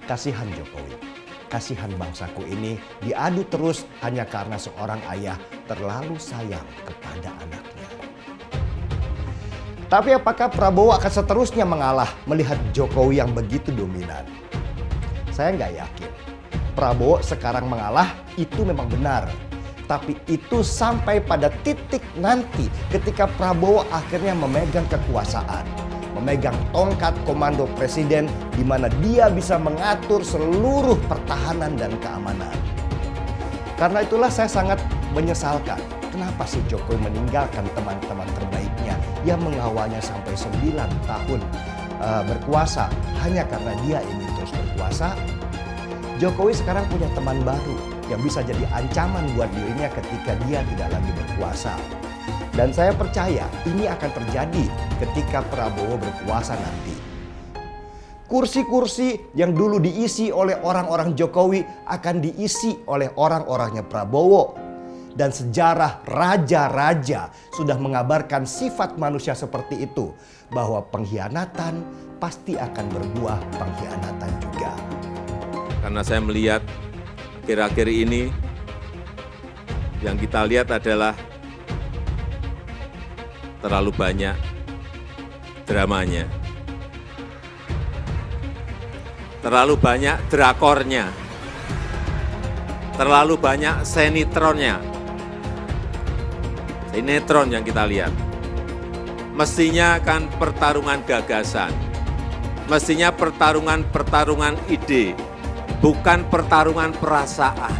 Kasihan Jokowi, kasihan bangsaku ini diadu terus hanya karena seorang ayah terlalu sayang kepada anaknya. Tapi apakah Prabowo akan seterusnya mengalah melihat Jokowi yang begitu dominan? Saya nggak yakin. Prabowo sekarang mengalah itu memang benar. Tapi itu sampai pada titik nanti ketika Prabowo akhirnya memegang kekuasaan. Memegang tongkat komando presiden di mana dia bisa mengatur seluruh pertahanan dan keamanan. Karena itulah saya sangat menyesalkan kenapa sih Jokowi meninggalkan teman-teman terbaiknya yang mengawalnya sampai 9 tahun berkuasa hanya karena dia ingin terus berkuasa. Jokowi sekarang punya teman baru yang bisa jadi ancaman buat dirinya ketika dia tidak lagi berkuasa. Dan saya percaya ini akan terjadi ketika Prabowo berkuasa nanti. Kursi-kursi yang dulu diisi oleh orang-orang Jokowi akan diisi oleh orang-orangnya Prabowo. Dan sejarah raja-raja sudah mengabarkan sifat manusia seperti itu. Bahwa pengkhianatan pasti akan berbuah pengkhianatan juga. Karena saya melihat akhir-akhir ini yang kita lihat adalah terlalu banyak dramanya, terlalu banyak drakornya, terlalu banyak sinetronnya, sinetron yang kita lihat. Mestinya kan pertarungan gagasan, mestinya pertarungan ide, bukan pertarungan perasaan.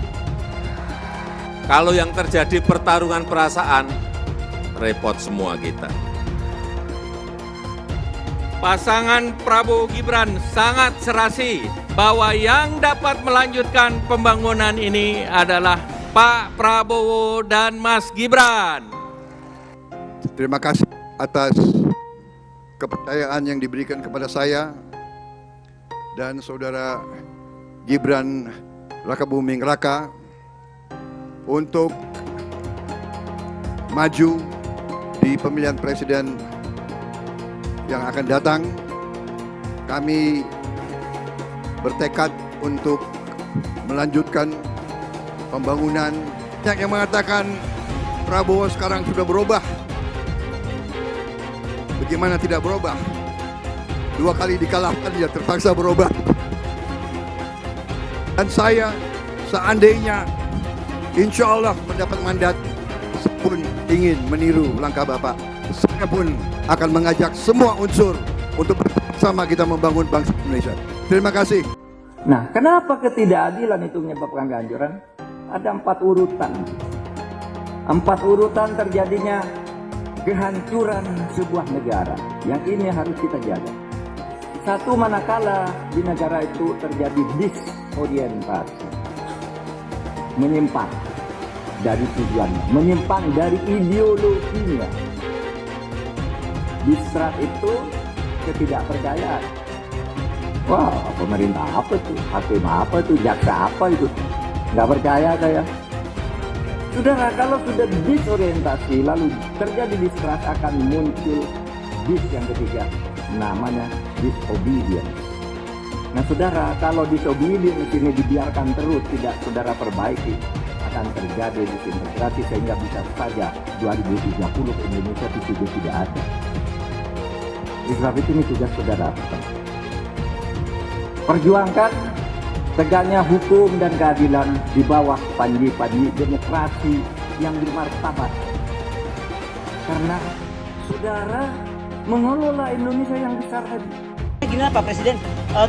Kalau yang terjadi pertarungan perasaan, repot semua kita. Pasangan Prabowo Gibran sangat serasi bahwa yang dapat melanjutkan pembangunan ini adalah Pak Prabowo dan Mas Gibran. Terima kasih atas kepercayaan yang diberikan kepada saya dan saudara Gibran Rakabuming Raka untuk maju di pemilihan presiden yang akan datang. Kami bertekad untuk melanjutkan pembangunan. Banyak yang mengatakan Prabowo sekarang sudah berubah. Bagaimana tidak berubah? 2 kali dikalahkan dia terpaksa berubah. Dan saya seandainya insya Allah mendapat mandat pun ingin meniru langkah Bapak. Saya pun akan mengajak semua unsur untuk bersama kita membangun bangsa Indonesia. Terima kasih. Nah, kenapa ketidakadilan itu menyebabkan kehancuran? Ada 4 urutan. 4 urutan terjadinya kehancuran sebuah negara. Yang ini harus kita jaga. 1, manakala di negara itu terjadi disorientasi, menyimpang dari tujuannya, menyimpang dari ideologinya. Distrat itu ketidakpercayaan. Wah, pemerintah apa tuh? Hakim apa tuh? Jaksa apa itu? Nggak percaya saya. Saudara, kalau sudah disorientasi lalu terjadi distrat akan muncul yang ketiga, namanya disobedience. Nah saudara, kalau disobedience ini dibiarkan terus, tidak saudara perbaiki, akan terjadi disintegrasi sehingga bisa saja 2030 Indonesia itu sudah tidak ada. Sebab itu ini tugas saudara. Perjuangkan tegaknya hukum dan keadilan di bawah panji-panji demokrasi yang bermartabat. Karena saudara mengelola Indonesia yang besar tadi. Gimana Pak Presiden,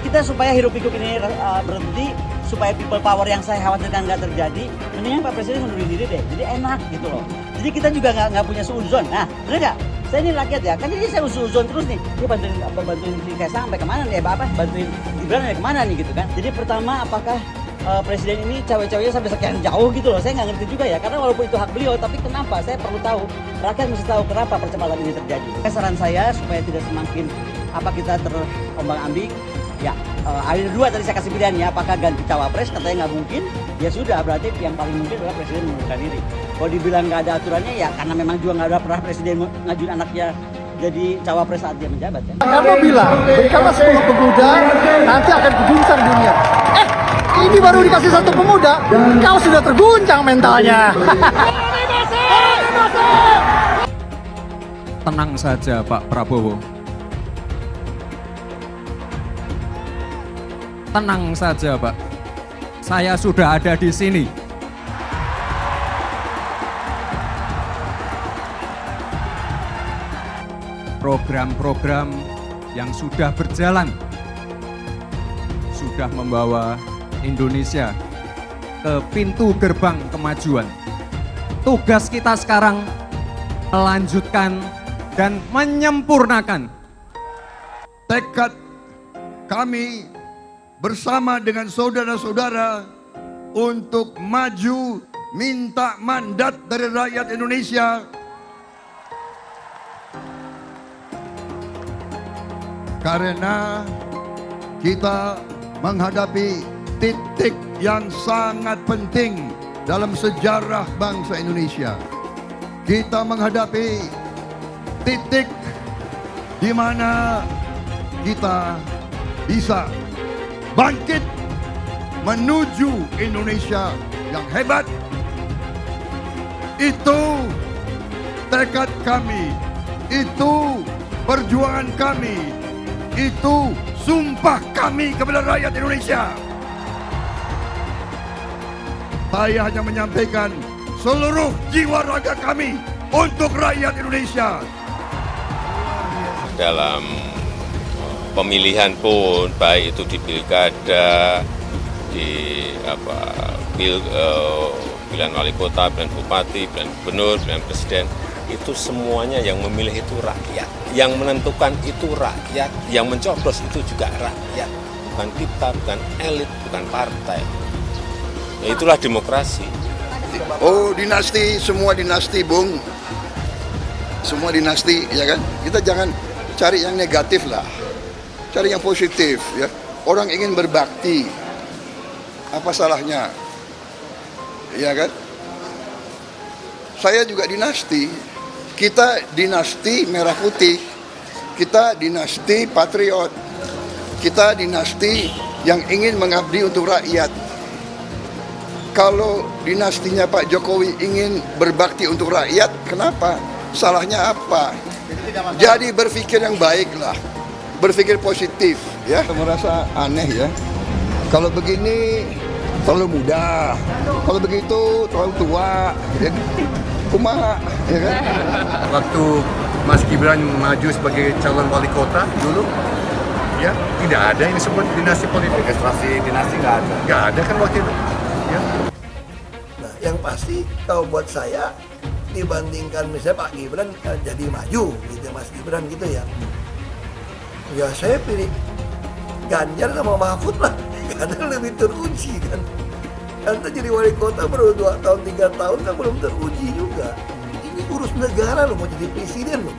kita supaya hirup-pikuk ini berhenti, supaya people power yang saya khawatirkan nggak terjadi, mendingan Pak Presiden mundurin diri deh, jadi enak gitu loh. Jadi kita juga nggak punya suuzon. Nah, bener nggak? Saya ini rakyat ya, kan jadi saya suuzon terus nih. Dia bantuin si Kaisang sampai kemana nih? Bantuin Gibran sampai kemana nih gitu kan? Jadi pertama, apakah Presiden ini cawe-cawenya sampai sekian jauh gitu loh? Saya nggak ngerti juga ya, karena walaupun itu hak beliau, tapi kenapa? Saya perlu tahu. Rakyat mesti tahu kenapa percepatan ini terjadi. Saran saya supaya tidak semakin kita terombang-ambing. Ya, ada 2 tadi saya kasih pilihan ya, apakah ganti cawapres, katanya nggak mungkin, ya sudah, berarti yang paling mungkin adalah presiden mengundurkan diri. Kalau dibilang nggak ada aturannya, ya karena memang juga nggak ada pernah presiden ngajuin anaknya jadi cawapres saat dia menjabat kan. Kamu bilang, berikanlah 10 pemuda, nanti akan keguncang dunia. baru dikasih satu pemuda, kau sudah terguncang mentalnya. Tenang saja Pak Prabowo. Tenang saja Pak. Saya sudah ada di sini. Program-program yang sudah berjalan sudah membawa Indonesia ke pintu gerbang kemajuan. Tugas kita sekarang melanjutkan dan menyempurnakan Tekad kami bersama dengan saudara-saudara untuk maju minta mandat dari rakyat Indonesia karena kita menghadapi titik yang sangat penting dalam sejarah bangsa Indonesia. Kita menghadapi titik di mana kita bisa bangkit menuju Indonesia yang hebat. Itu tekad kami, itu perjuangan kami, itu sumpah kami kepada rakyat Indonesia. Saya hanya menyampaikan seluruh jiwa raga kami untuk rakyat Indonesia. Dalam pemilihan pun, baik itu di pilkada, di pilihan wali kota, pilihan bupati, pilihan gubernur, pilihan presiden, itu semuanya yang memilih itu rakyat. Yang menentukan itu rakyat, yang mencoblos itu juga rakyat. Bukan kita, bukan elit, bukan partai. Ya, itulah demokrasi. Oh, dinasti, semua dinasti, Bung. Semua dinasti, ya kan? Kita jangan cari yang negatif lah. Cari yang positif, ya. Orang ingin berbakti. Apa salahnya? Ya kan? Saya juga dinasti. Kita dinasti merah putih. Kita dinasti patriot. Kita dinasti yang ingin mengabdi untuk rakyat. Kalau dinastinya Pak Jokowi ingin berbakti untuk rakyat, kenapa? Salahnya apa? Jadi berpikir yang baik lah, berpikir positif, ya. Saya merasa aneh ya. Kalau begini terlalu muda, kalau begitu terlalu tua, ya. Kumaha, ya kan? Waktu Mas Gibran maju sebagai calon wali kota dulu, ya tidak ada yang disebut dinasti politik. Registrasi dinasti nggak ada. Nggak ada kan waktu itu. Ya. Nah, yang pasti kalau buat saya dibandingkan misalnya Pak Gibran jadi maju gitu, Mas Gibran gitu ya. Ya saya pilih Ganjar sama Mahfud lah, karena lebih teruji kan. Anda jadi wali kota baru 2 tahun 3 tahun kan belum teruji juga. Ini urus negara loh, mau jadi presiden loh.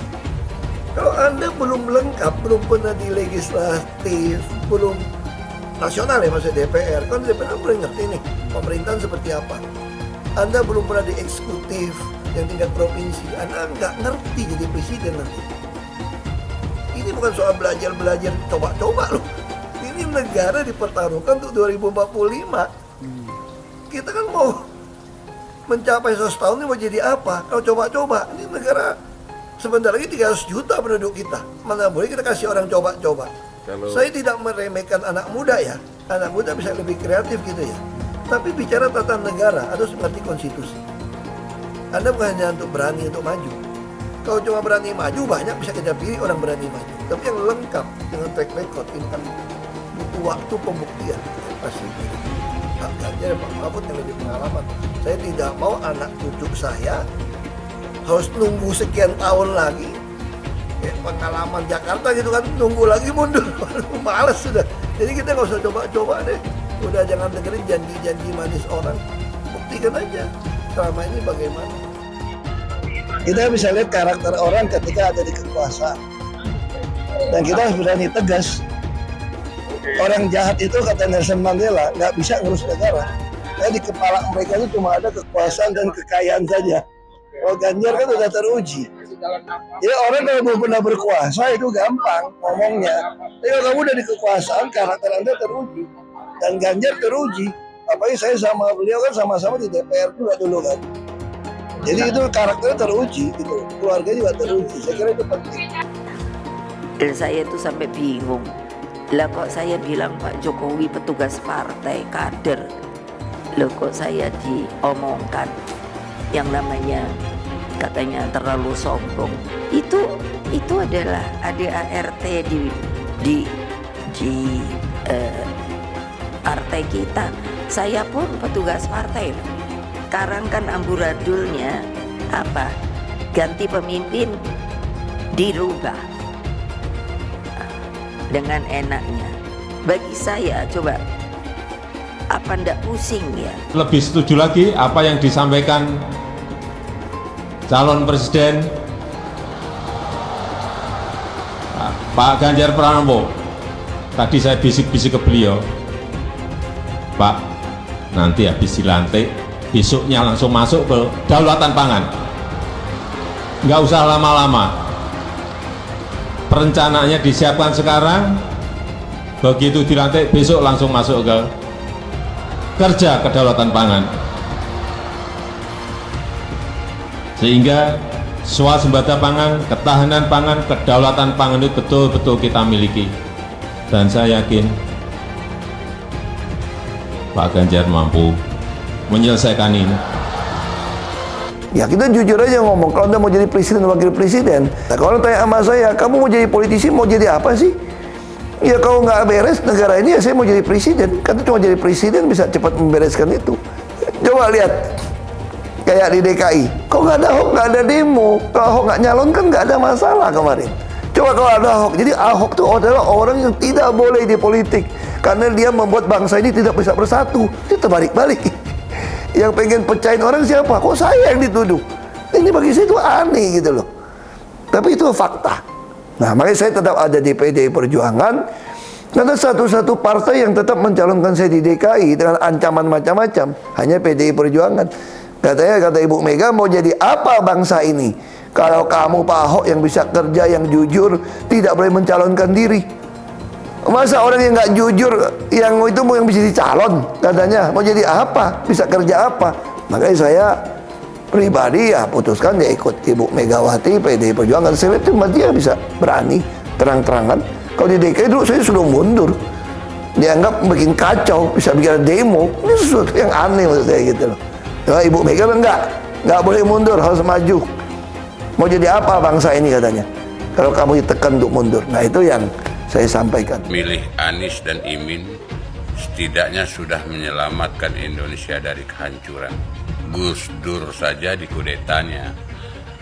Kalau Anda belum lengkap, belum pernah di legislatif, belum nasional ya maksudnya DPR, kan DPR belum ngerti nih pemerintahan seperti apa. Anda belum pernah di eksekutif yang tingkat provinsi, Anda nggak ngerti jadi presiden nanti. Ini bukan soal belajar coba-coba loh. Ini negara dipertaruhkan untuk 2045. Kita kan mau mencapai 100 tahun ini mau jadi apa? Kalau coba-coba, ini negara sebentar lagi 300 juta penduduk kita. Mana boleh kita kasih orang coba-coba. Saya tidak meremehkan anak muda ya. Anak muda bisa lebih kreatif gitu ya. Tapi bicara tata negara harus mengerti konstitusi. Anda bukan hanya untuk berani untuk maju. Kalau cuma berani maju, banyak bisa kita pilih orang berani maju. Tapi yang lengkap dengan track record ini kan butuh waktu pembuktian. Pasti Pak Ganjar, Pak Mahfud yang lebih pengalaman. Saya tidak mau anak cucu saya harus nunggu sekian tahun lagi. Pengalaman Jakarta gitu kan, nunggu lagi mundur. Males sudah. Jadi kita nggak usah coba-coba deh. Udah jangan dengerin janji-janji manis orang. Buktikan aja selama ini bagaimana. Kita bisa lihat karakter orang ketika ada di kekuasaan. Dan kita harus berani tegas. Orang jahat itu kata Nelson Mandela nggak bisa ngurus negara. Karena di kepala mereka itu cuma ada kekuasaan dan kekayaan saja. Kalau Ganjar kan udah teruji. Ya orang kalau belum pernah berkuasa itu gampang ngomongnya. Tapi kalau kamu udah di kekuasaan, karakter Anda teruji. Dan Ganjar teruji. Apalagi saya sama beliau kan sama-sama di DPR juga dulu kan. Jadi itu karakternya teruji gitu, keluarga juga teruji. Saya kira itu penting. Dan saya tuh sampai bingung. Lah kok saya bilang Pak Jokowi petugas partai kader. Loh kok saya diomongkan yang namanya katanya terlalu sombong. Itu adalah ADART di partai kita. Saya pun petugas partai. Sekarang kan amburadulnya apa? Ganti pemimpin dirubah dengan enaknya. Bagi saya coba apa ndak pusing ya? Lebih setuju lagi apa yang disampaikan calon presiden Pak Ganjar Pranowo. Tadi saya bisik-bisik ke beliau, Pak, nanti habis dilantik, besoknya langsung masuk ke kedaulatan pangan. Nggak usah lama-lama. Perencanaannya disiapkan sekarang, begitu dilantik besok langsung masuk ke kerja kedaulatan pangan. Sehingga swasembada pangan, ketahanan pangan, kedaulatan pangan itu betul-betul kita miliki. Dan saya yakin Pak Ganjar mampu menyelesaikan ini. Ya kita jujur aja ngomong, kalau Anda mau jadi presiden dan wakil presiden, nah, kalau tanya sama saya, kamu mau jadi politisi, mau jadi apa sih? Ya kalau nggak beres negara ini, ya saya mau jadi presiden. Kan cuma jadi presiden bisa cepat membereskan itu. Coba lihat, kayak di DKI, kok nggak ada Ahok, nggak ada demo. Kalau Ahok nggak nyalon kan nggak ada masalah kemarin. Coba kalau ada Ahok, jadi Ahok itu adalah orang yang tidak boleh di politik. Karena dia membuat bangsa ini tidak bisa bersatu. Itu terbalik-balik. Yang pengen pecahin orang siapa? Kok saya yang dituduh? Ini bagi saya itu aneh gitu loh. Tapi itu fakta. Nah makanya saya tetap ada di PDI Perjuangan. Karena satu-satu partai yang tetap mencalonkan saya di DKI dengan ancaman macam-macam hanya PDI Perjuangan. Kata Ibu Mega, mau jadi apa bangsa ini? Kalau kamu Pak Ahok yang bisa kerja, yang jujur, tidak boleh mencalonkan diri. Masa orang yang nggak jujur, yang itu mau yang bisa dicalon, katanya mau jadi apa, bisa kerja apa? Makanya saya pribadi ya putuskan ya ikut Ibu Megawati, PDI Perjuangan. Saya itu dia bisa berani terang-terangan. Kalau di DKI dulu saya sudah mundur, dianggap bikin kacau, bisa bikin demo. Ini sesuatu yang aneh menurut saya gitu loh. Ya, Ibu Mega nggak boleh mundur, harus maju. Mau jadi apa bangsa ini katanya? Kalau kamu ditekan untuk mundur. Nah itu yang saya sampaikan. Milih Anies dan Imin setidaknya sudah menyelamatkan Indonesia dari kehancuran. Gus Dur saja dikudetanya,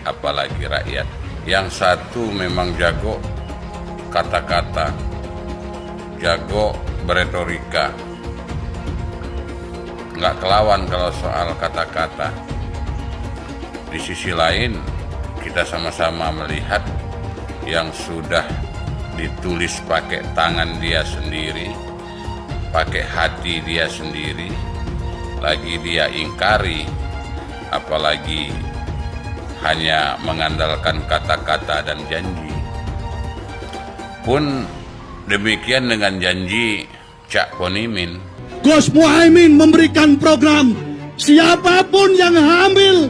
apalagi rakyat. Yang satu memang jago kata-kata, jago beretorika, nggak kelawan kalau soal kata-kata. Di sisi lain, kita sama-sama melihat yang sudah ditulis pakai tangan dia sendiri, pakai hati dia sendiri, lagi dia ingkari, apalagi hanya mengandalkan kata-kata dan janji. Pun demikian dengan janji Cak Ponimin. Gus Muhaimin memberikan program siapapun yang hamil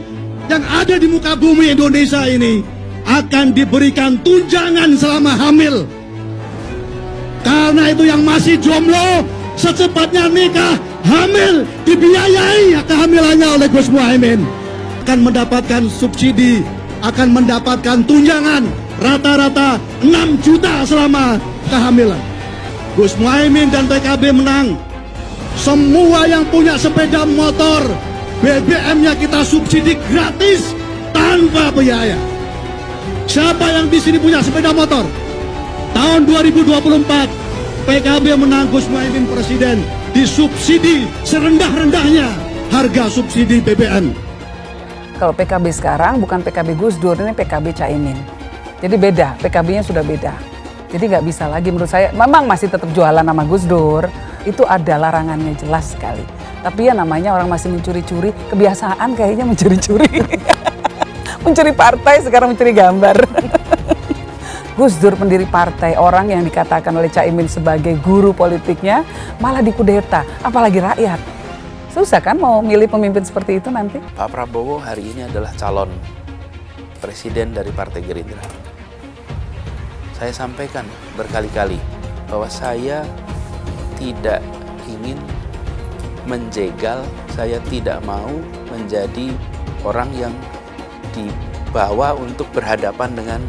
yang ada di muka bumi Indonesia ini akan diberikan tunjangan selama hamil. Karena itu yang masih jomblo secepatnya nikah, hamil, dibiayai kehamilannya oleh Gus Muhaimin. Akan mendapatkan subsidi, akan mendapatkan tunjangan rata-rata 6 juta selama kehamilan. Gus Muhaimin dan PKB menang. Semua yang punya sepeda motor, BBM-nya kita subsidi gratis tanpa biaya. Siapa yang di sini punya sepeda motor? Tahun 2024 PKB menang, Gus Muhaimin presiden, disubsidi serendah-rendahnya harga subsidi BBM. Kalau PKB sekarang bukan PKB Gus Dur, ini PKB Caimin. Jadi beda, PKB-nya sudah beda. Jadi nggak bisa lagi menurut saya, memang masih tetap jualan nama Gus Dur, itu ada larangannya jelas sekali. Tapi ya namanya orang masih mencuri-curi, kebiasaan kayaknya mencuri-curi. Mencuri partai, sekarang mencuri gambar. Gus Dur pendiri partai, orang yang dikatakan oleh Caimin sebagai guru politiknya, malah dikudeta, apalagi rakyat. Susah kan mau milih pemimpin seperti itu nanti? Pak Prabowo hari ini adalah calon presiden dari Partai Gerindra. Saya sampaikan berkali-kali bahwa saya tidak ingin menjegal, saya tidak mau menjadi orang yang dibawa untuk berhadapan dengan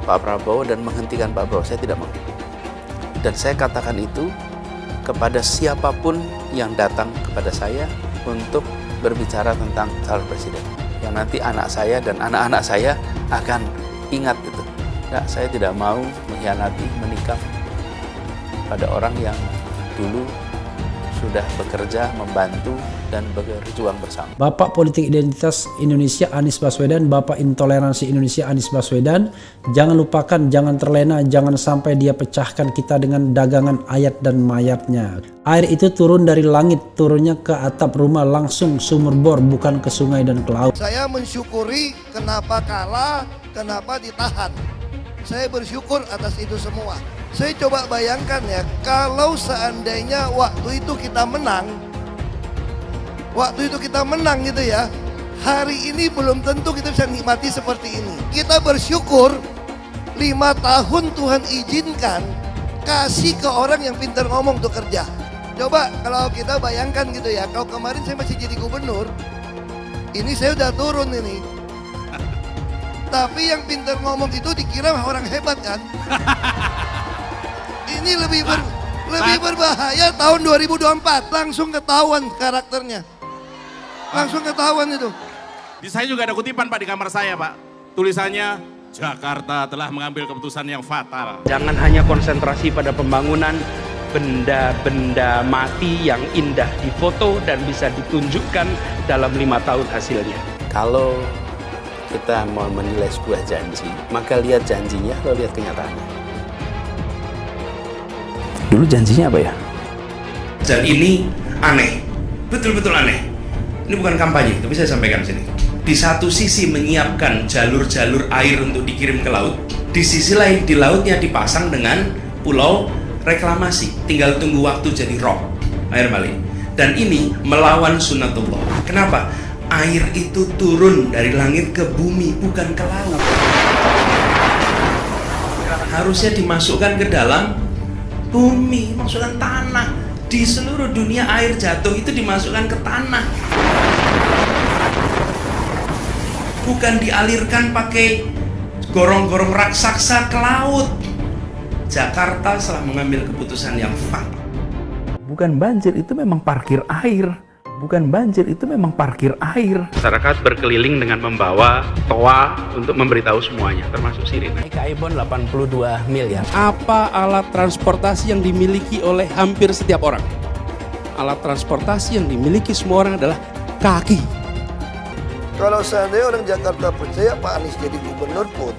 Pak Prabowo dan menghentikan Pak Prabowo. Saya tidak mau. Dan saya katakan itu kepada siapapun yang datang kepada saya untuk berbicara tentang calon presiden. Yang nanti anak saya dan anak-anak saya akan ingat itu. Nah, saya tidak mau mengkhianati, menikam pada orang yang dulu sudah bekerja, membantu, dan berjuang bersama. Bapak Politik Identitas Indonesia Anies Baswedan, Bapak Intoleransi Indonesia Anies Baswedan, jangan lupakan, jangan terlena, jangan sampai dia pecahkan kita dengan dagangan ayat dan mayatnya. Air itu turun dari langit, turunnya ke atap rumah langsung sumur bor, bukan ke sungai dan ke laut. Saya mensyukuri kenapa kalah, kenapa ditahan. Saya bersyukur atas itu semua. Saya coba bayangkan ya, kalau seandainya waktu itu kita menang gitu ya, hari ini belum tentu kita bisa nikmati seperti ini. Kita bersyukur 5 tahun Tuhan izinkan kasih ke orang yang pintar ngomong untuk kerja. Coba kalau kita bayangkan gitu ya, kalau kemarin saya masih jadi gubernur, ini saya udah turun ini. Tapi yang pintar ngomong itu dikira orang hebat kan? Ini lebih berbahaya tahun 2024, langsung ketahuan karakternya. Langsung ketahuan itu. Di saya juga ada kutipan Pak di kamar saya Pak. Tulisannya, Jakarta telah mengambil keputusan yang fatal. Jangan hanya konsentrasi pada pembangunan benda-benda mati yang indah difoto dan bisa ditunjukkan dalam 5 tahun hasilnya. Kalau kita mau menilai sebuah janji, maka lihat janjinya, lalu lihat kenyataannya. Dulu janjinya apa ya? Dan ini aneh, betul-betul aneh. Ini bukan kampanye, tapi saya sampaikan sini. Di satu sisi menyiapkan jalur-jalur air untuk dikirim ke laut, di sisi lain di lautnya dipasang dengan pulau reklamasi, tinggal tunggu waktu jadi rob, air balik. Dan ini melawan sunatullah. Kenapa? Air itu turun dari langit ke bumi, bukan ke laut. Harusnya dimasukkan ke dalam bumi, masukkan tanah. Di seluruh dunia air jatuh itu dimasukkan ke tanah. Bukan dialirkan pakai gorong-gorong raksasa ke laut. Jakarta telah mengambil keputusan yang fatal. Bukan banjir, itu memang parkir air. Bukan banjir, itu memang parkir air. Masyarakat berkeliling dengan membawa toa untuk memberitahu semuanya, termasuk sirine. KAIBON 82 miliar. Apa alat transportasi yang dimiliki oleh hampir setiap orang? Alat transportasi yang dimiliki semua orang adalah kaki. Kalau seandainya orang Jakarta percaya Pak Anies jadi gubernur pun,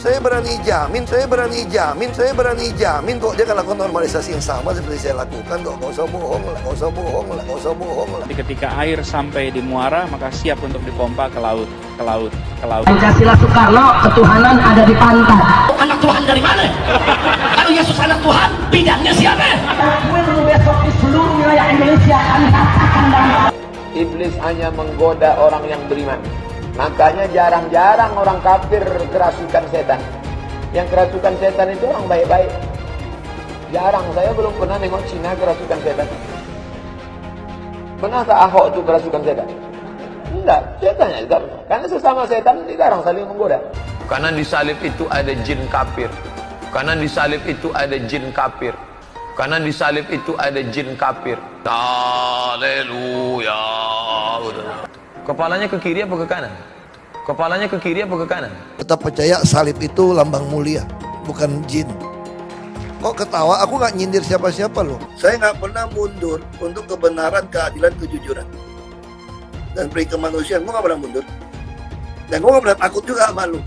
saya berani jamin kok dia akan lakukan normalisasi yang sama seperti saya lakukan kok. Nggak usah bohong lah. Ketika air sampai di muara, maka siap untuk dipompa ke laut. Pancasila Soekarno, ketuhanan ada di pantai. Anak Tuhan dari mana? Kalau Yesus anak Tuhan, bidangnya siapa? Besok di seluruh wilayah Indonesia kami katakan dalam Iblis hanya menggoda orang yang beriman. Makanya jarang-jarang orang kafir kerasukan setan. Yang kerasukan setan itu orang baik-baik. Jarang, saya belum pernah nengok Cina kerasukan setan. Pernah tak Ahok itu kerasukan setan? Enggak, setannya juga. Karena sesama setan dilarang saling menggoda. Karena di salib itu ada jin kafir. Karena di salib itu ada jin kafir. Karena di salib itu ada jin kafir. Haleluya. Kepalanya ke kiri apa ke kanan? Kepalanya ke kiri apa ke kanan? Tetap percaya salib itu lambang mulia, bukan jin. Kok ketawa? Aku nggak nyindir siapa-siapa loh. Saya nggak pernah mundur untuk kebenaran, keadilan, kejujuran. Dan peri kemanusiaan, gue nggak pernah mundur. Dan gue nggak pernah takut juga sama lu.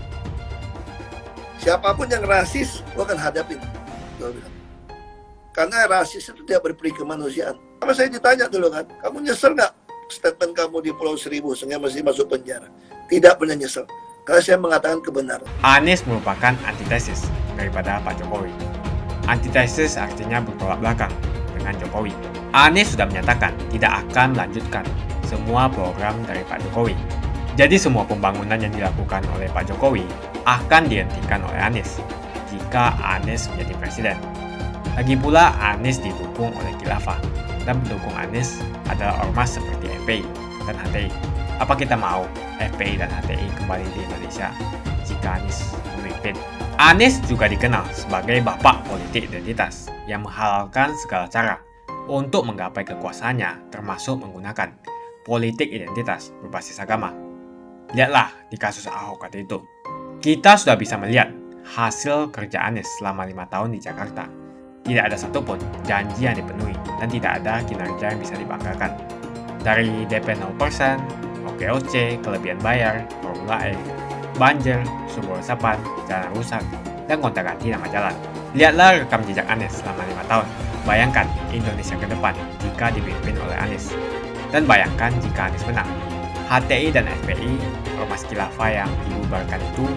Siapapun yang rasis, gue akan hadapin. Gue bilang. Karena rasis itu tidak berperi kemanusiaan. Sama saya ditanya dulu kan, kamu nyesel nggak statement kamu di Pulau Seribu sehingga masih masuk penjara? Tidak pernah nyesel. Karena saya mengatakan kebenaran. Anies merupakan antitesis daripada Pak Jokowi. Antitesis artinya bertolak belakang dengan Jokowi. Anies sudah menyatakan tidak akan melanjutkan semua program dari Pak Jokowi. Jadi semua pembangunan yang dilakukan oleh Pak Jokowi akan dihentikan oleh Anies jika Anies menjadi presiden. Lagi pula Anies didukung oleh khilafah dan pendukung Anies adalah ormas seperti FPI dan HTI. Apa kita mau FPI dan HTI kembali di Indonesia jika Anies memimpin? Anies juga dikenal sebagai bapak politik identitas yang menghalalkan segala cara untuk menggapai kekuasaannya, termasuk menggunakan politik identitas berbasis agama. Lihatlah di kasus Ahok waktu itu. Kita sudah bisa melihat hasil kerja Anies selama 5 tahun di Jakarta. Tidak ada satupun janji yang dipenuhi dan tidak ada kinerja yang bisa dibanggakan. Dari DP 0%, OKOC, kelebihan bayar, Formula E, banjir, sumber resapan, jalan rusak, dan gonta-ganti nama jalan. Lihatlah rekam jejak Anies selama 5 tahun. Bayangkan Indonesia ke depan jika dipimpin oleh Anies. Dan bayangkan jika Anies menang. HTI dan FPI, ormas khilafah yang dibubarkan itu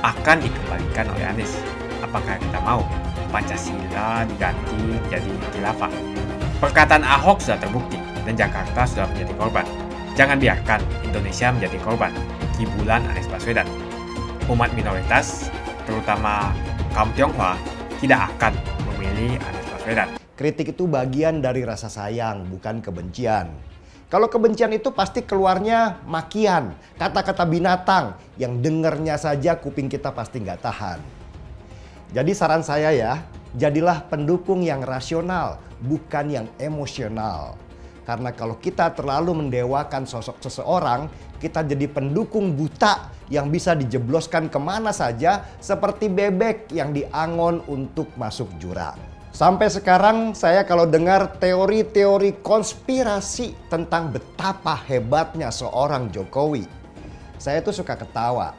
akan dikembalikan oleh Anies. Apakah kita mau Pancasila diganti jadi khilafah? Perkataan Ahok sudah terbukti dan Jakarta sudah menjadi korban. Jangan biarkan Indonesia menjadi korban kibulan Anies Baswedan. Umat minoritas, terutama kaum Tionghoa, tidak akan memilih Anies Baswedan. Kritik itu bagian dari rasa sayang, bukan kebencian. Kalau kebencian itu pasti keluarnya makian, kata-kata binatang yang dengernya saja kuping kita pasti nggak tahan. Jadi saran saya ya, jadilah pendukung yang rasional, bukan yang emosional. Karena kalau kita terlalu mendewakan sosok seseorang, kita jadi pendukung buta yang bisa dijebloskan kemana saja seperti bebek yang diangon untuk masuk jurang. Sampai sekarang saya kalau dengar teori-teori konspirasi tentang betapa hebatnya seorang Jokowi, saya tuh suka ketawa.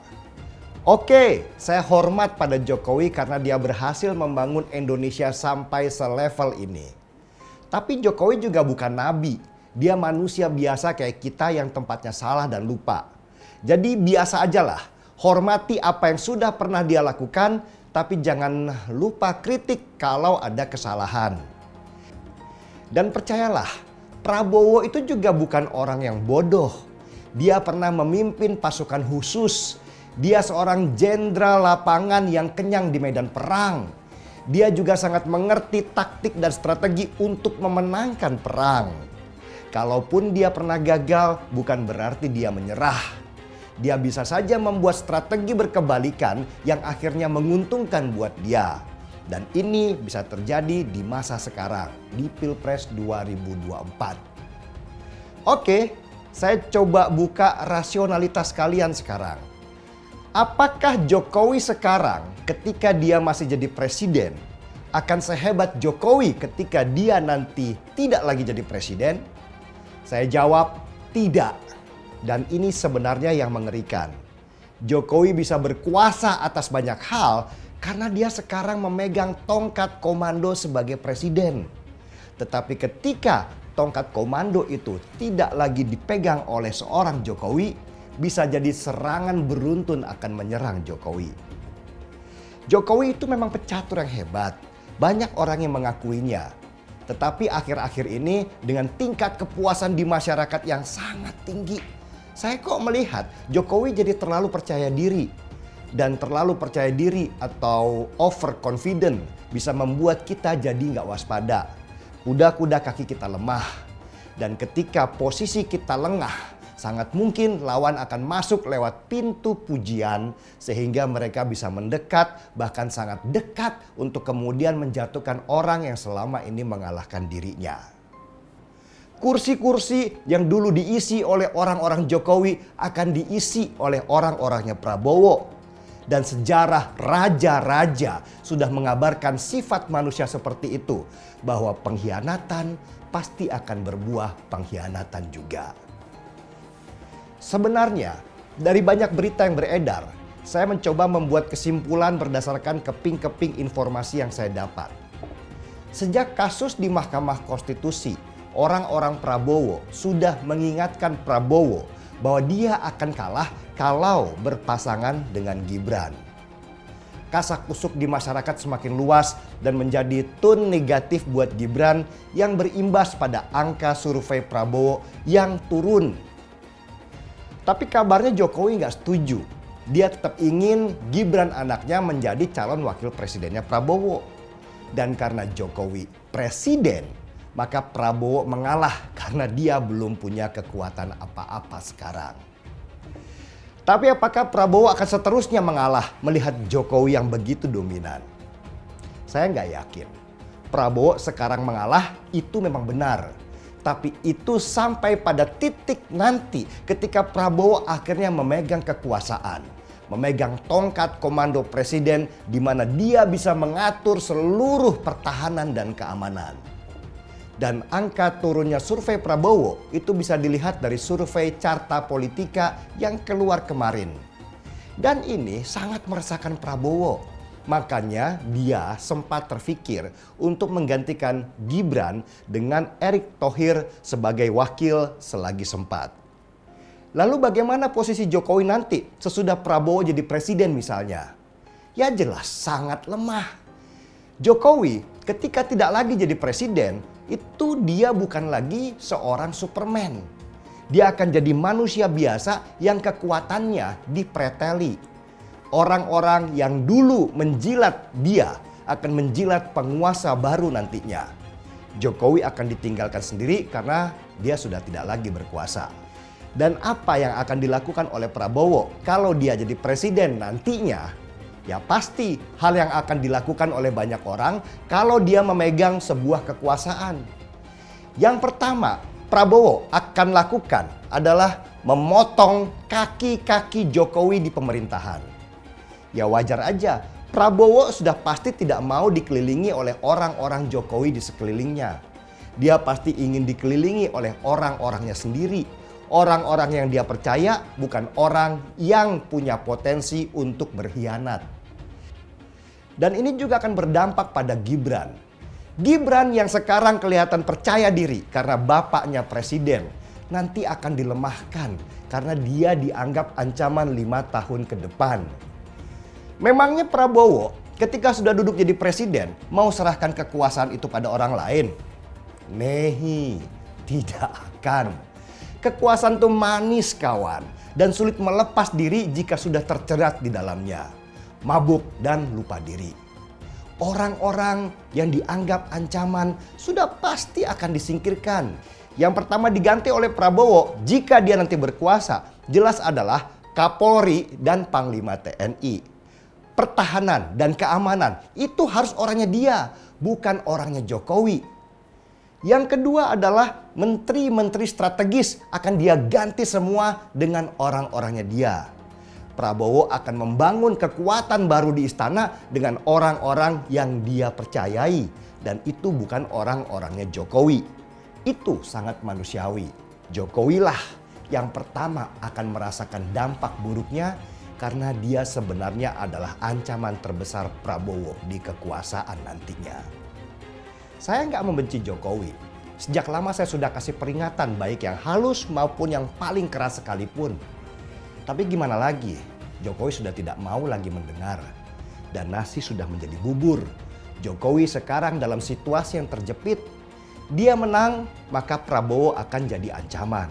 Oke, saya hormat pada Jokowi karena dia berhasil membangun Indonesia sampai selevel ini. Tapi Jokowi juga bukan nabi. Dia manusia biasa kayak kita yang tempatnya salah dan lupa. Jadi biasa aja lah. Hormati apa yang sudah pernah dia lakukan, tapi jangan lupa kritik kalau ada kesalahan. Dan percayalah, Prabowo itu juga bukan orang yang bodoh. Dia pernah memimpin pasukan khusus. Dia seorang jenderal lapangan yang kenyang di medan perang. Dia juga sangat mengerti taktik dan strategi untuk memenangkan perang. Kalaupun dia pernah gagal, bukan berarti dia menyerah. Dia bisa saja membuat strategi berkebalikan yang akhirnya menguntungkan buat dia. Dan ini bisa terjadi di masa sekarang, di Pilpres 2024. Oke, saya coba buka rasionalitas kalian sekarang. Apakah Jokowi sekarang ketika dia masih jadi presiden akan sehebat Jokowi ketika dia nanti tidak lagi jadi presiden? Saya jawab tidak. Dan ini sebenarnya yang mengerikan. Jokowi bisa berkuasa atas banyak hal karena dia sekarang memegang tongkat komando sebagai presiden. Tetapi ketika tongkat komando itu tidak lagi dipegang oleh seorang Jokowi, bisa jadi serangan beruntun akan menyerang Jokowi. Jokowi itu memang pecatur yang hebat. Banyak orang yang mengakuinya. Tetapi akhir-akhir ini dengan tingkat kepuasan di masyarakat yang sangat tinggi, saya kok melihat Jokowi jadi terlalu percaya diri. Dan terlalu percaya diri atau overconfident bisa membuat kita jadi nggak waspada. Kuda-kuda kaki kita lemah. Dan ketika posisi kita lengah, sangat mungkin lawan akan masuk lewat pintu pujian sehingga mereka bisa mendekat, bahkan sangat dekat untuk kemudian menjatuhkan orang yang selama ini mengalahkan dirinya. Kursi-kursi yang dulu diisi oleh orang-orang Jokowi akan diisi oleh orang-orangnya Prabowo. Dan sejarah raja-raja sudah mengabarkan sifat manusia seperti itu. Bahwa pengkhianatan pasti akan berbuah pengkhianatan juga. Sebenarnya dari banyak berita yang beredar, saya mencoba membuat kesimpulan berdasarkan keping-keping informasi yang saya dapat. Sejak kasus di Mahkamah Konstitusi, orang-orang Prabowo sudah mengingatkan Prabowo bahwa dia akan kalah kalau berpasangan dengan Gibran. kasak-kusuk di masyarakat semakin luas dan menjadi tone negatif buat Gibran yang berimbas pada angka survei Prabowo yang turun. Tapi kabarnya Jokowi nggak setuju. Dia tetap ingin Gibran anaknya menjadi calon wakil presidennya Prabowo. Dan karena Jokowi presiden, maka Prabowo mengalah karena dia belum punya kekuatan apa-apa sekarang. Tapi apakah Prabowo akan seterusnya mengalah melihat Jokowi yang begitu dominan? Saya nggak yakin. Prabowo sekarang mengalah itu memang benar. Tapi itu sampai pada titik nanti ketika Prabowo akhirnya memegang kekuasaan. Memegang tongkat komando presiden di mana dia bisa mengatur seluruh pertahanan dan keamanan. Dan angka turunnya survei Prabowo itu bisa dilihat dari survei Carta Politika yang keluar kemarin. Dan ini sangat meresahkan Prabowo. Makanya dia sempat terfikir untuk menggantikan Gibran dengan Erick Thohir sebagai wakil selagi sempat. Lalu bagaimana posisi Jokowi nanti sesudah Prabowo jadi presiden misalnya? Ya jelas sangat lemah. Jokowi ketika tidak lagi jadi presiden, itu dia bukan lagi seorang Superman. Dia akan jadi manusia biasa yang kekuatannya dipreteli. Orang-orang yang dulu menjilat dia akan menjilat penguasa baru nantinya. Jokowi akan ditinggalkan sendiri karena dia sudah tidak lagi berkuasa. Dan apa yang akan dilakukan oleh Prabowo kalau dia jadi presiden nantinya? Ya pasti hal yang akan dilakukan oleh banyak orang kalau dia memegang sebuah kekuasaan. Yang pertama Prabowo akan lakukan adalah memotong kaki-kaki Jokowi di pemerintahan. Ya wajar aja, Prabowo sudah pasti tidak mau dikelilingi oleh orang-orang Jokowi di sekelilingnya. Dia pasti ingin dikelilingi oleh orang-orangnya sendiri. Orang-orang yang dia percaya, bukan orang yang punya potensi untuk berkhianat. Dan ini juga akan berdampak pada Gibran. Gibran yang sekarang kelihatan percaya diri karena bapaknya presiden, nanti akan dilemahkan karena dia dianggap ancaman 5 tahun ke depan. Memangnya Prabowo ketika sudah duduk jadi presiden mau serahkan kekuasaan itu pada orang lain? Nehi, tidak akan. Kekuasaan itu manis kawan dan sulit melepas diri jika sudah terjerat di dalamnya. Mabuk dan lupa diri. Orang-orang yang dianggap ancaman sudah pasti akan disingkirkan. Yang pertama diganti oleh Prabowo jika dia nanti berkuasa jelas adalah Kapolri dan Panglima TNI. Pertahanan dan keamanan itu harus orangnya dia, bukan orangnya Jokowi. Yang kedua adalah menteri-menteri strategis akan dia ganti semua dengan orang-orangnya dia. Prabowo akan membangun kekuatan baru di istana dengan orang-orang yang dia percayai. Dan itu bukan orang-orangnya Jokowi. Itu sangat manusiawi. Jokowi lah yang pertama akan merasakan dampak buruknya karena dia sebenarnya adalah ancaman terbesar Prabowo di kekuasaan nantinya. Saya nggak membenci Jokowi. Sejak lama saya sudah kasih peringatan baik yang halus maupun yang paling keras sekalipun. Tapi gimana lagi? Jokowi sudah tidak mau lagi mendengar. Dan nasi sudah menjadi bubur. Jokowi sekarang dalam situasi yang terjepit. Dia menang, maka Prabowo akan jadi ancaman.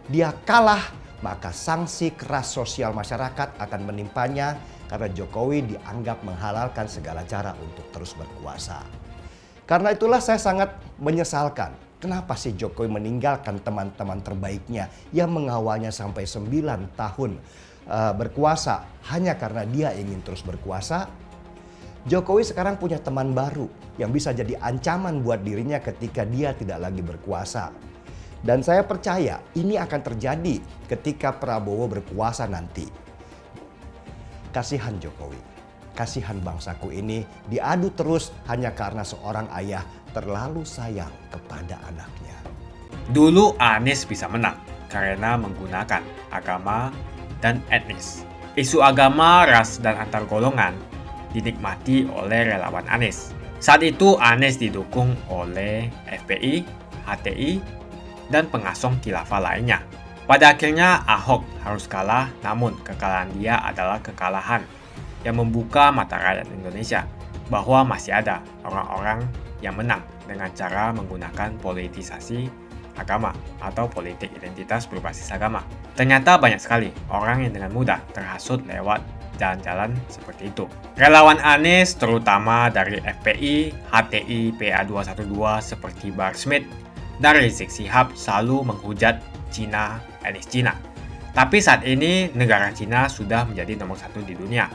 Dia kalah, maka sanksi keras sosial masyarakat akan menimpanya karena Jokowi dianggap menghalalkan segala cara untuk terus berkuasa. Karena itulah saya sangat menyesalkan kenapa sih Jokowi meninggalkan teman-teman terbaiknya yang mengawalnya sampai 9 tahun berkuasa hanya karena dia ingin terus berkuasa. Jokowi sekarang punya teman baru yang bisa jadi ancaman buat dirinya ketika dia tidak lagi berkuasa. Dan saya percaya ini akan terjadi ketika Prabowo berkuasa nanti. Kasihan Jokowi, kasihan bangsaku ini diadu terus hanya karena seorang ayah terlalu sayang kepada anaknya. Dulu Anies bisa menang karena menggunakan agama dan etnis. Isu agama, ras, dan antar golongan dinikmati oleh relawan Anies. Saat itu Anies didukung oleh FPI, HTI, dan pengasong khilafah lainnya. Pada akhirnya Ahok harus kalah, namun kekalahan dia adalah kekalahan yang membuka mata rakyat Indonesia bahwa masih ada orang-orang yang menang dengan cara menggunakan politisasi agama atau politik identitas berbasis agama. Ternyata banyak sekali orang yang dengan mudah terhasut lewat jalan-jalan seperti itu. Relawan Anies terutama dari FPI, HTI, PA212 seperti Bahar Smith dan Rizik Syihab selalu menghujat Cina, etnis Cina. Tapi saat ini negara Cina sudah menjadi nomor 1 di dunia.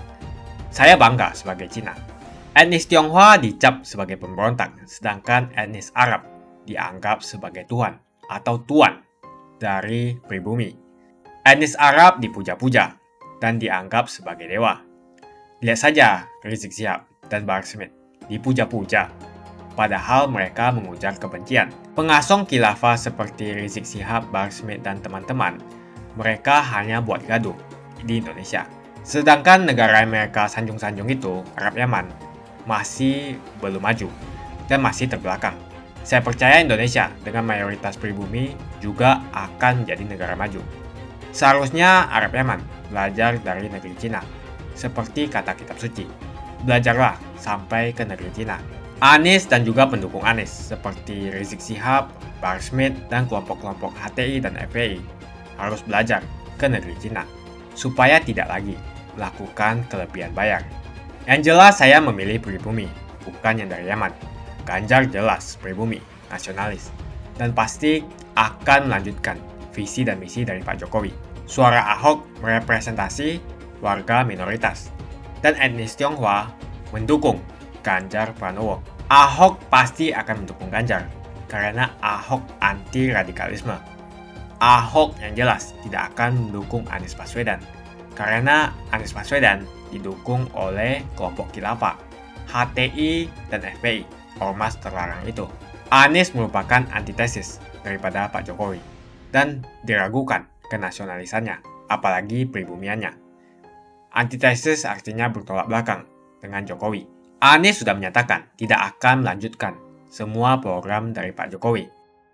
Saya bangga sebagai Cina. Etnis Tionghoa dicap sebagai pemberontak, sedangkan etnis Arab dianggap sebagai Tuhan atau tuan dari pribumi. Etnis Arab dipuja-puja dan dianggap sebagai dewa. Lihat saja Rizik Syihab dan Bahar Smith dipuja-puja, padahal mereka mengujar kebencian. Pengasong khilafah seperti Rizik Syihab, Bahar Smith, dan teman-teman, mereka hanya buat gaduh di Indonesia. Sedangkan negara yang mereka sanjung-sanjung itu, Arab Yaman, masih belum maju dan masih terbelakang. Saya percaya Indonesia dengan mayoritas pribumi juga akan menjadi negara maju. Seharusnya Arab Yaman belajar dari negeri Cina. Seperti kata kitab suci, belajarlah sampai ke negeri Cina. Anies dan juga pendukung Anies seperti Rizik Syihab, Bahar Smith, dan kelompok-kelompok HTI dan FPI harus belajar ke negeri Cina supaya tidak lagi melakukan kelebihan bayar. Yang jelas saya memilih pribumi, bukan yang dari Yaman. Ganjar jelas pribumi, nasionalis, dan pasti akan melanjutkan visi dan misi dari Pak Jokowi. Suara Ahok merepresentasi warga minoritas, dan etnis Tionghoa mendukung Ganjar Pranowo. Ahok pasti akan mendukung Ganjar, karena Ahok anti radikalisme. Ahok yang jelas tidak akan mendukung Anies Baswedan, karena Anies Baswedan didukung oleh kelompok khilafah, HTI, dan FPI, ormas terlarang itu. Anies merupakan antitesis daripada Pak Jokowi, dan diragukan kenasionalisannya, apalagi pribumiannya. Antitesis artinya bertolak belakang dengan Jokowi. Anies sudah menyatakan tidak akan melanjutkan semua program dari Pak Jokowi.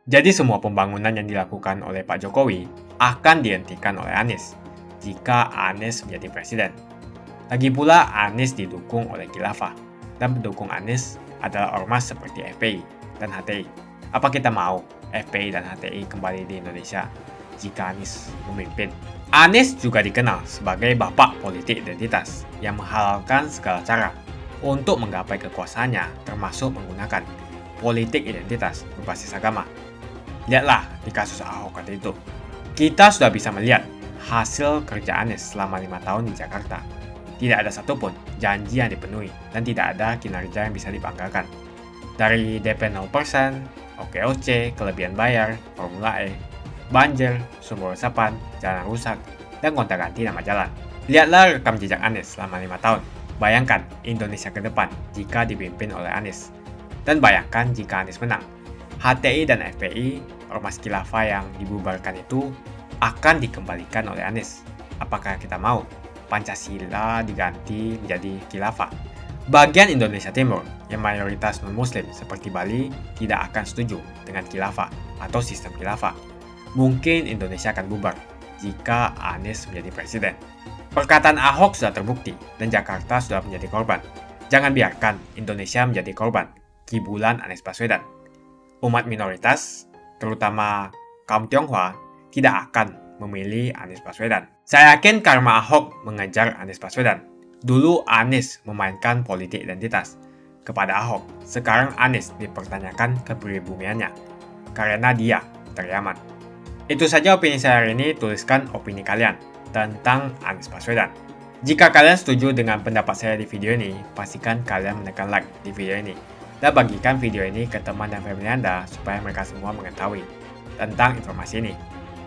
Jadi semua pembangunan yang dilakukan oleh Pak Jokowi akan dihentikan oleh Anies jika Anies menjadi presiden. Lagi pula Anies didukung oleh khilafah, dan pendukung Anies adalah ormas seperti FPI dan HTI. Apa kita mau FPI dan HTI kembali di Indonesia jika Anies memimpin? Anies juga dikenal sebagai bapak politik identitas yang menghalalkan segala cara untuk menggapai kekuasaannya, termasuk menggunakan politik identitas berbasis agama. Lihatlah di kasus Ahok waktu itu. Kita sudah bisa melihat hasil kerja Anies selama 5 tahun di Jakarta. Tidak ada satupun janji yang dipenuhi dan tidak ada kinerja yang bisa dibanggakan. Dari DP 0%, OKOC, kelebihan bayar, Formula E, banjir, sumber resapan, jalan rusak, dan gonta-ganti nama jalan. Lihatlah rekam jejak Anies selama 5 tahun. Bayangkan Indonesia ke depan jika dipimpin oleh Anies. Dan bayangkan jika Anies menang. HTI dan FPI, ormas khilafah yang dibubarkan itu, akan dikembalikan oleh Anies. Apakah kita mau Pancasila diganti menjadi khilafah? Bagian Indonesia Timur yang mayoritas non-muslim seperti Bali tidak akan setuju dengan khilafah atau sistem khilafah. Mungkin Indonesia akan bubar jika Anies menjadi presiden. Perkataan Ahok sudah terbukti dan Jakarta sudah menjadi korban. Jangan biarkan Indonesia menjadi korban kibulan Anies Baswedan. Umat minoritas, terutama kaum Tionghoa, tidak akan memilih Anies Baswedan. Saya yakin karma Ahok mengejar Anies Baswedan. Dulu Anies memainkan politik identitas kepada Ahok. Sekarang Anies dipertanyakan kepribumiannya karena dia dari Yaman. Itu saja opini saya hari ini. Tuliskan opini kalian tentang Anies Baswedan. Jika kalian setuju dengan pendapat saya di video ini, pastikan kalian menekan like di video ini dan bagikan video ini ke teman dan family Anda supaya mereka semua mengetahui tentang informasi ini.